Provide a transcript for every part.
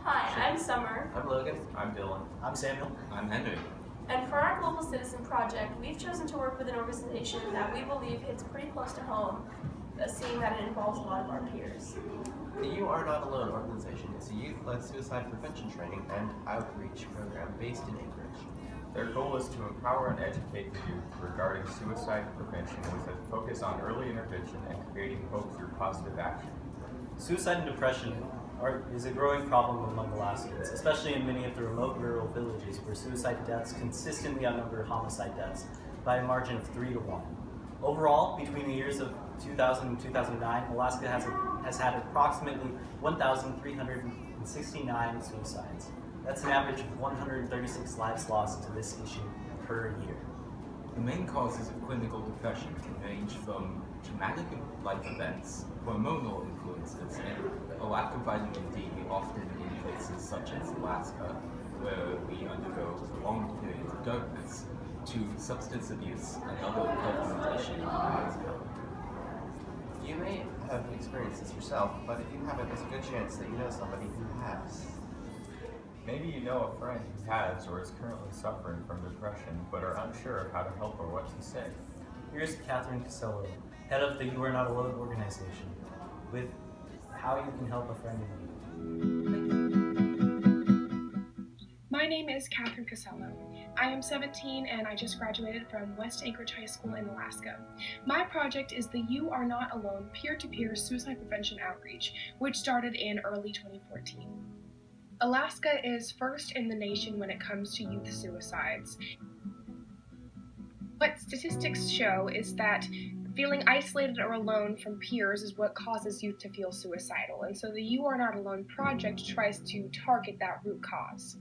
Hi, I'm Summer. I'm Logan. I'm Dylan. I'm Samuel. I'm Henry. And for our Global Citizen Project, we've chosen to work with an organization that we believe hits pretty close to home, seeing that it involves a lot of our peers. The You Are Not Alone organization is a youth-led suicide prevention training and outreach program based in Anchorage. Their goal is to empower and educate the youth regarding suicide prevention with a focus on early intervention and creating hope through positive action. Suicide and depression is a growing problem among Alaskans, especially in many of the remote rural villages where suicide deaths consistently outnumber homicide deaths by a margin of 3 to 1. Overall, between the years of 2000 and 2009, Alaska has had approximately 1,369 suicides. That's an average of 136 lives lost to this issue per year. The main causes of clinical depression can range from traumatic life events, hormonal influences, and a lack of vitamin D, often in places such as Alaska, where we undergo prolonged periods of darkness, to substance abuse and other health limitations. You may have experienced this yourself, but if you haven't, there's a good chance that you know somebody who has. Maybe you know a friend who has or is currently suffering from depression but are unsure of how to help or what to say. Here's Catherine Casello, head of the You Are Not Alone organization, with how you can help a friend in need. My name is Catherine Casello. I am 17 and I just graduated from West Anchorage High School in Alaska. My project is the You Are Not Alone peer-to-peer suicide prevention outreach, which started in early 2014. Alaska is first in the nation when it comes to youth suicides. What statistics show is that feeling isolated or alone from peers is what causes youth to feel suicidal, and so the You Are Not Alone project tries to target that root cause.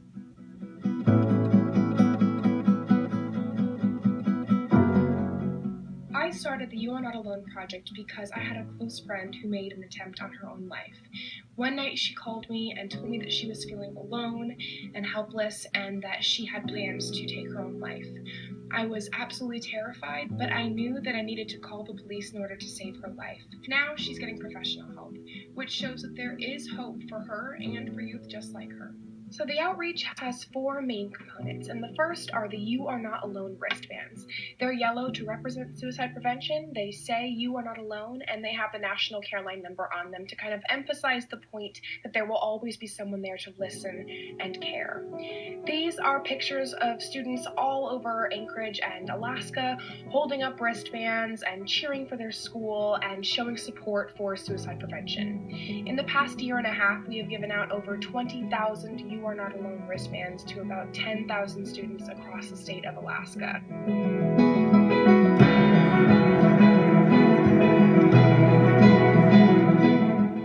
I started the You Are Not Alone project because I had a close friend who made an attempt on her own life. One night she called me and told me that she was feeling alone and helpless and that she had plans to take her own life. I was absolutely terrified, but I knew that I needed to call the police in order to save her life. Now she's getting professional help, which shows that there is hope for her and for youth just like her. So the outreach has 4 main components, and the first are the You Are Not Alone wristbands. They're yellow to represent suicide prevention, they say you are not alone, and they have the National Care Line number on them to kind of emphasize the point that there will always be someone there to listen and care. These are pictures of students all over Anchorage and Alaska holding up wristbands and cheering for their school and showing support for suicide prevention. In the past year and a half, we have given out over 20,000 You Are Not Alone wristbands to about 10,000 students across the state of Alaska.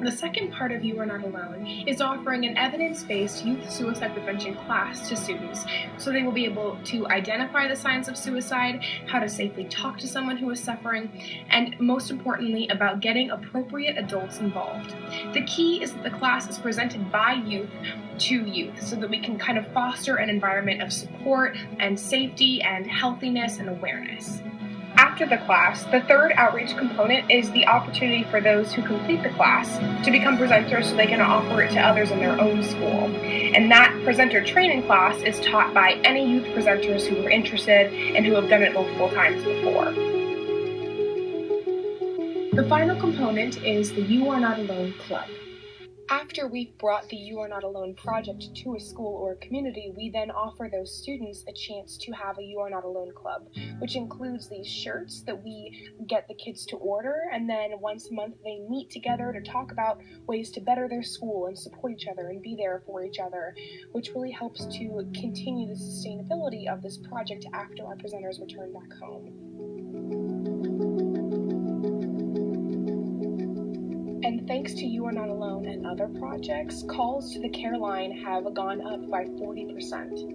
The second part of You Are Not Alone is offering an evidence-based youth suicide prevention class to students so they will be able to identify the signs of suicide, how to safely talk to someone who is suffering, and most importantly, about getting appropriate adults involved. The key is that the class is presented by youth to youth so that we can kind of foster an environment of support and safety and healthiness and awareness. After the class, the third outreach component is the opportunity for those who complete the class to become presenters so they can offer it to others in their own school. And that presenter training class is taught by any youth presenters who are interested and who have done it multiple times before. The final component is the You Are Not Alone Club. After we've brought the You Are Not Alone project to a school or a community, we then offer those students a chance to have a You Are Not Alone club, which includes these shirts that we get the kids to order, and then once a month they meet together to talk about ways to better their school and support each other and be there for each other, which really helps to continue the sustainability of this project after our presenters return back home. And thanks to You Are Not Alone and other projects, calls to the care line have gone up by 40%.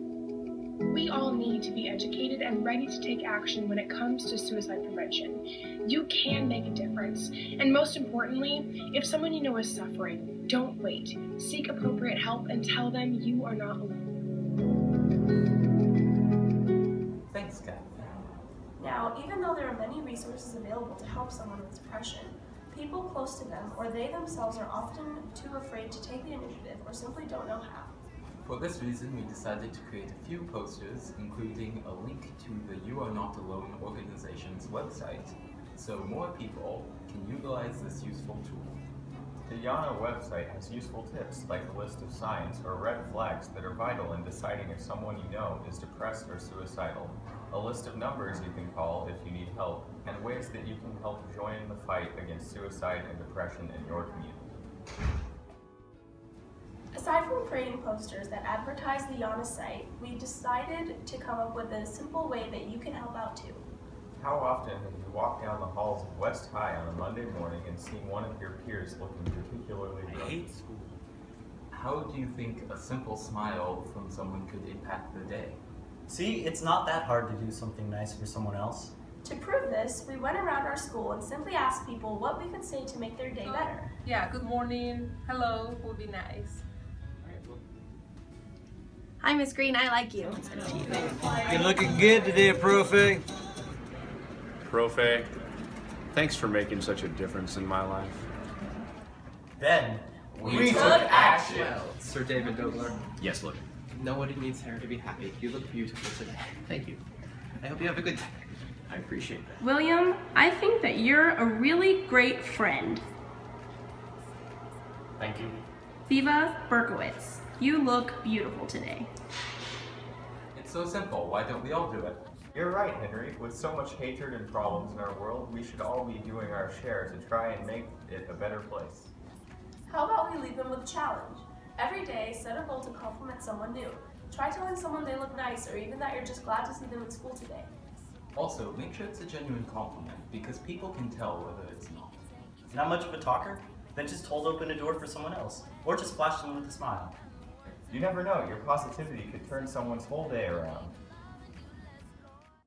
We all need to be educated and ready to take action when it comes to suicide prevention. You can make a difference. And most importantly, if someone you know is suffering, don't wait. Seek appropriate help and tell them you are not alone. Thanks, Kat. Now, even though there are many resources available to help someone with depression, People close to them or they themselves are often too afraid to take the initiative or simply don't know how. For this reason, we decided to create a few posters, including a link to the You Are Not Alone organization's website, so more people can utilize this useful tool. The YANA website has useful tips like a list of signs or red flags that are vital in deciding if someone you know is depressed or suicidal, a list of numbers you can call if you need help, and ways that you can help join in the fight against suicide and depression in your community. Aside from creating posters that advertise the YANA site, we decided to come up with a simple way that you can help out too. How often have you walked down the halls of West High on a Monday morning and seen one of your peers looking particularly I broken? hate school. How do you think a simple smile from someone could impact the day? See, it's not that hard to do something nice for someone else. To prove this, we went around our school and simply asked people what we could say to make their day better. Yeah, good morning, hello would be nice. Hi, Miss Green, I like you. You're looking good today, Profe. Profe, thanks for making such a difference in my life. Then, We took action! Sir David Dobler, Yes, Logan. nobody needs Sarah to be happy. You look beautiful today. Thank you. I hope you have a good day. I appreciate that. William, I think that you're a really great friend. thank you. Viva Berkowitz, you look beautiful today. It's so simple, why don't we all do it? You're right, Henry. With so much hatred and problems in our world, we should all be doing our share to try and make it a better place. How about we leave them with a challenge? Every day, set a goal to compliment someone new. Try telling someone they look nice or even that you're just glad to see them in school today. Also, make sure it's a genuine compliment, because people can tell whether it's not. Not much of a talker? Then just hold open a door for someone else. Or just flash them with a smile. You never know, your positivity could turn someone's whole day around.